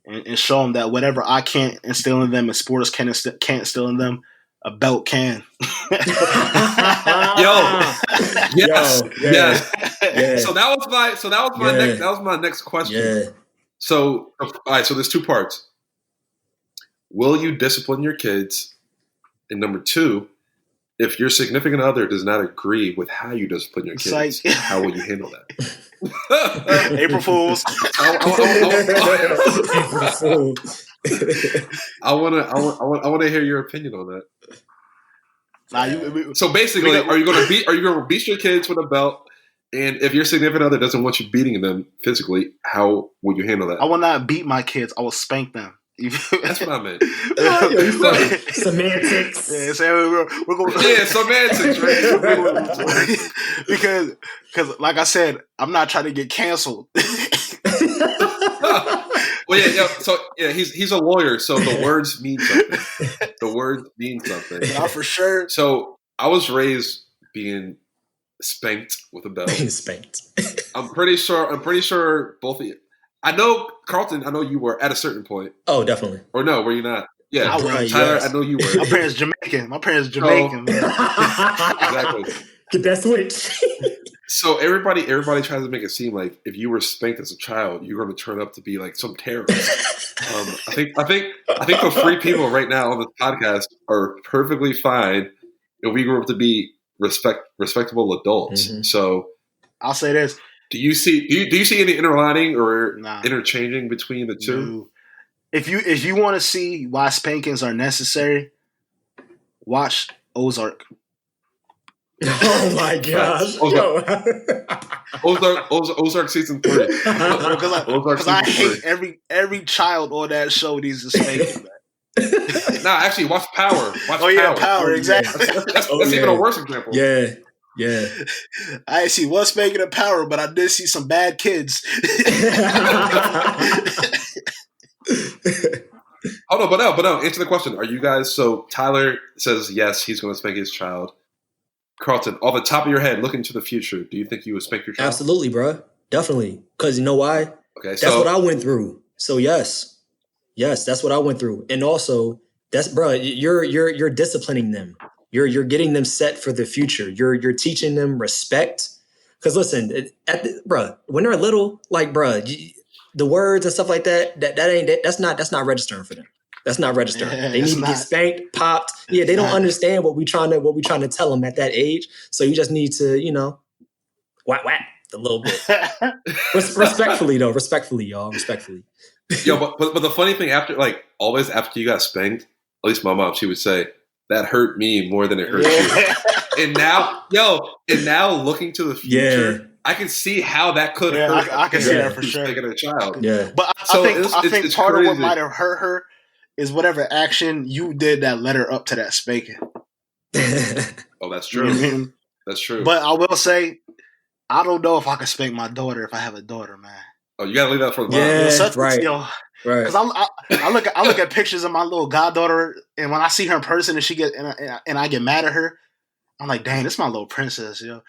and show them that whatever I can't instill in them and sports can't instill in them, a belt can. Yes. So that was my next question. Yeah. So all right, so there's two parts. Will you discipline your kids? And number two, if your significant other does not agree with how you discipline your kids, how will you handle that? April Fools. I want to hear your opinion on that. So basically, are you going to beat your kids with a belt? And if your significant other doesn't want you beating them physically, how would you handle that? I will not beat my kids. I will spank them. That's what I meant. Semantics. We're going. Yeah, semantics, right? because, like I said, I'm not trying to get canceled. Well, he's a lawyer, so the words mean something. The words mean something. Not for sure. So I was raised being spanked with a belt. Spanked. I'm pretty sure both of you. I know, Carlton, I know you were at a certain point. Oh, definitely. Or no, were you not? Yeah, Tyler, yes. I know you were. My parents Jamaican. Exactly. Get that switch. So everybody tries to make it seem like if you were spanked as a child, you're going to turn up to be like some terrorist. I think the free people right now on this podcast are perfectly fine if we grew up to be respectable adults. Mm-hmm. So I'll say this. Do you see any interlining or interchanging between the two? No. If you want to see why spankings are necessary, watch Ozark. Oh my gosh! Ozark season 3. Because I hate every child on that show needs a spanking. Nah, actually, watch Power. Power, exactly. That's even a worse example. Yeah. I see one spanking of Power, but I did see some bad kids. Hold on, but no. Answer the question. Are you guys? So Tyler says yes, he's going to spank his child. Carlton, off the top of your head, look into the future. Do you think you would spank your child? Absolutely, bro. Definitely. Because you know why? Okay, that's what I went through. So yes, that's what I went through, and also you're disciplining them. You're getting them set for the future. You're teaching them respect. Because listen, when they're little, like the words and stuff like that's not registering for them. That's not registering. They need to get spanked, popped. Yeah, they don't understand what we trying to tell them at that age. So you just need to, whack a little bit. Respectfully, y'all. Respectfully. Yo, but the funny thing always after you got spanked, at least my mom, she would say, that hurt me more than it hurt you. And now looking to the future, I can see how that could hurt. I can see that for sure. Taking a child. Yeah. But I think part of what might have hurt her is whatever action you did that led her up to that spanking. Oh, that's true. You know what I mean? That's true. But I will say, I don't know if I can spank my daughter if I have a daughter, man. Oh, you gotta leave that for the mom. Yeah, right. Right. Because I look at pictures of my little goddaughter, and when I see her in person, and I get mad at her, I'm like, dang, this is my little princess, yo.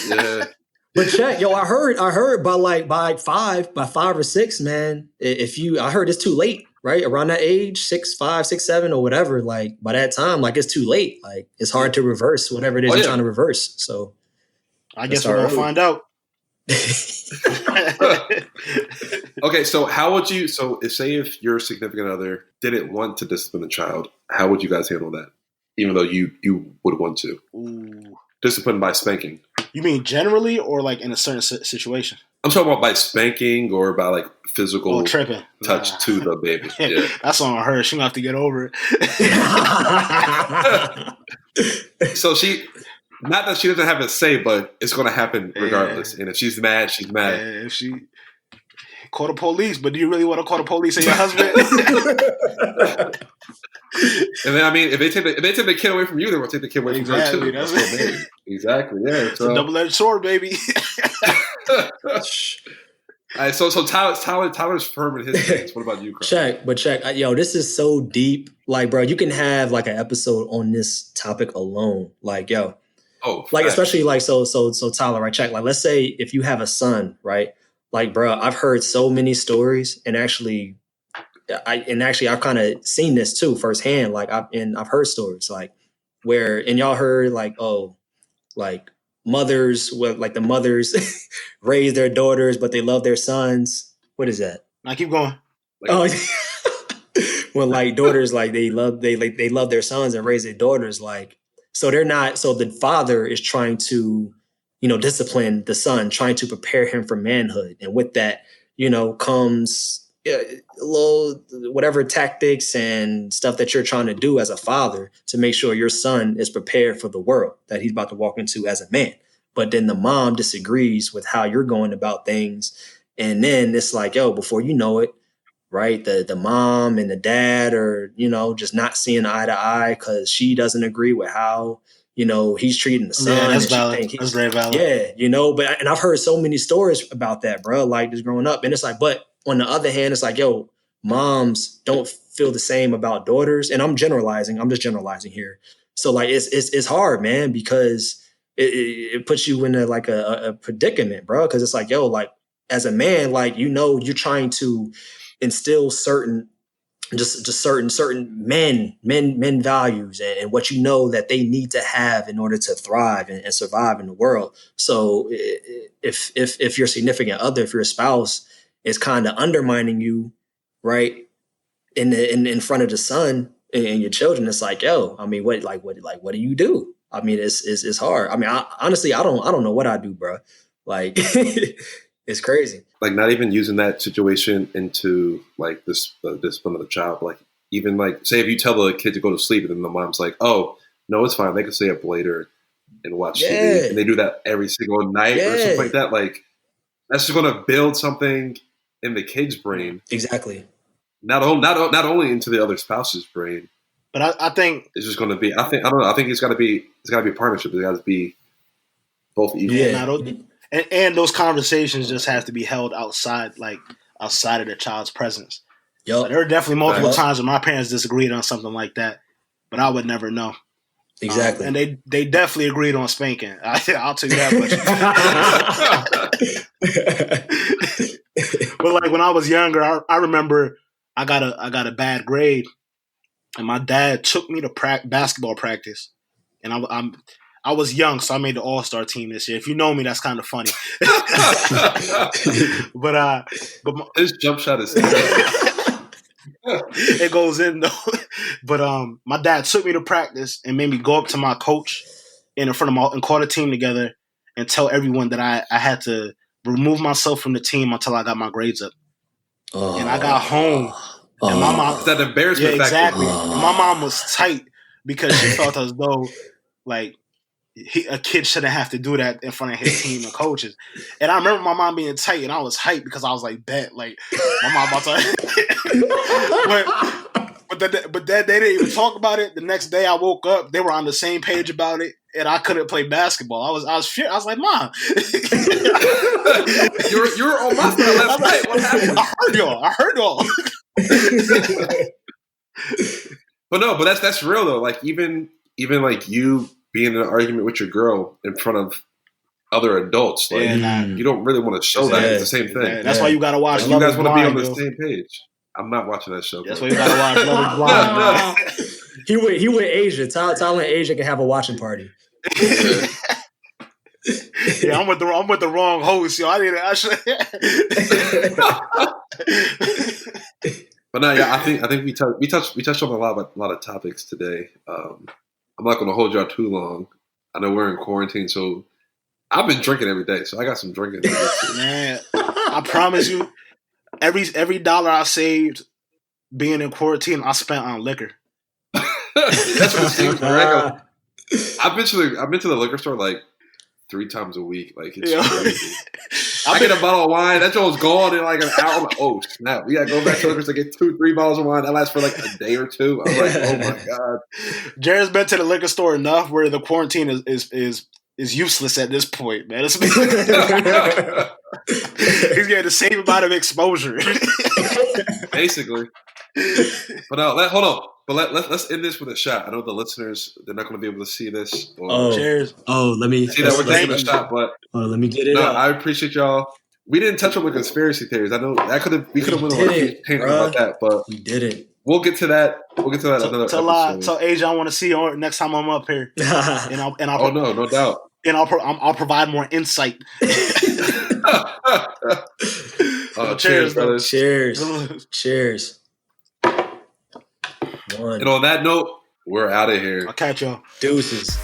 Yeah. But check, yo, I heard by 5 or 6, man. I heard it's too late, right? Around that age, 6, 5, 6, 7, or whatever. Like by that time, like it's too late. Like it's hard to reverse whatever it is you're trying to reverse. So I guess we're gonna find out. Okay, so how would you? So, say if your significant other didn't want to discipline the child, how would you guys handle that? Even though you would want to discipline by spanking. You mean generally, or like in a certain situation? I'm talking about by spanking or by like physical tripping touch to the baby. Yeah. That's on her. She gonna have to get over it. So not that she doesn't have a say, but it's going to happen regardless. And if she's mad, she's mad. If she call the police, but do you really want to call the police on your husband? And then, I mean, if they take the kid away from you, they're going to take the kid away from her too. That's baby. Exactly. Yeah. It's a double-edged sword, baby. So Tyler's firm in his things. What about you, Chris? Check. Yo, this is so deep. Like, bro, you can have like an episode on this topic alone. Like, yo. Oh, like, especially like, so Tyler, right? Check. Like, let's say if you have a son, right? Like, bro, I've heard so many stories, and actually I've kind of seen this too firsthand. Like, I've heard stories like where, and y'all heard like, oh, like mothers, like the mothers raise their daughters, but they love their sons. What is that? Now keep going. When like daughters, like they love their sons and raise their daughters, like, so they're not, so the father is trying to, discipline the son, trying to prepare him for manhood. And with that, comes little whatever tactics and stuff that you're trying to do as a father to make sure your son is prepared for the world that he's about to walk into as a man. But then the mom disagrees with how you're going about things. And then it's like, yo, before you know it, right, the mom and the dad are, just not seeing eye to eye because she doesn't agree with how, he's treating the son. Yeah, that's valid. That's very valid. Yeah, and I've heard so many stories about that, bro, like just growing up. And it's like, but on the other hand, it's like, yo, moms don't feel the same about daughters. And I'm just generalizing here. So like, it's hard, man, because it puts you in a predicament, bro. Cause it's like, yo, like as a man, like, you're trying to instill certain men values and what that they need to have in order to thrive and survive in the world. So if your significant other, if your spouse is kind of undermining you, right, in front of the son and your children, it's like, yo, I mean, what do you do? I mean, it's hard. I mean, I don't know what I do, bro. Like, it's crazy. Like, not even using that situation into like this discipline of the child. Like, even like, say if you tell the kid to go to sleep and then the mom's like, oh, no, it's fine, they can stay up later and watch TV, and they do that every single night or something like that. Like, that's just going to build something in the kid's brain. Exactly. Not only into the other spouse's brain, but I think it's just going to be. I think it's got to be a partnership. It got to be both equal. Yeah. And those conversations just have to be held outside of the child's presence. Yep. Like, there are definitely multiple times when my parents disagreed on something like that, but I would never know. Exactly. And they definitely agreed on spanking. I'll tell you that much. But like when I was younger, I remember I got a bad grade, and my dad took me to basketball practice, and I was young, so I made the All-Star team this year. If you know me, that's kind of funny. but his jump shot is it goes in though. But my dad took me to practice and made me go up to my coach in front of my and call the team together and tell everyone that I had to remove myself from the team until I got my grades up. And I got home, and my mom, that embarrassment factor. Exactly. My mom was tight because she felt as though like a kid shouldn't have to do that in front of his team and coaches. And I remember my mom being tight, and I was hyped because I was like, bet, like my mom about to. but they didn't even talk about it. The next day I woke up, they were on the same page about it, and I couldn't play basketball. I was furious. I was like, Mom, you were on my side last night. What happened? I heard y'all. But that's real though. Like even like you being in an argument with your girl in front of other adults, like you don't really want to show that. It's the same thing. That's why you got to watch. Like, you guys want to be on the same page. I'm not watching that show. That's why you got to watch Love Is Blind. He with Asia. Tyler and Asia can have a watching party. Yeah, I'm with the wrong host, yo. I should. But no, yeah, I think we touched on a lot of topics today. I'm not going to hold y'all too long. I know we're in quarantine, so I've been drinking every day, so I got some drinking to get to. Man, I promise you, every dollar I saved being in quarantine, I spent on liquor. That's what it seems like. I've been to the liquor store like 3 times a week. Like it's crazy. I get a bottle of wine, that joint's gone in like an hour. I'm like, oh snap, we gotta go back to liquor store to get 2-3 bottles of wine. That lasts for like a day or two. I'm like, oh my god. Jared's been to the liquor store enough where the quarantine is useless at this point, man. He's getting the same amount of exposure. Basically. But hold on. But let's end this with a shot. I know the listeners, they're not going to be able to see this. Cheers. Let me see that we're taking a shot. But let me get it up. I appreciate y'all. We didn't touch on the conspiracy theories. I know that we could have went on a tangent about that, but we didn't. We'll get to that. Another episode. Tell Asia I want to see you next time I'm up here. and I'll oh no doubt. And I'll provide more insight. Cheers, brothers. Cheers. And on that note, we're out of here. I'll catch y'all. Deuces.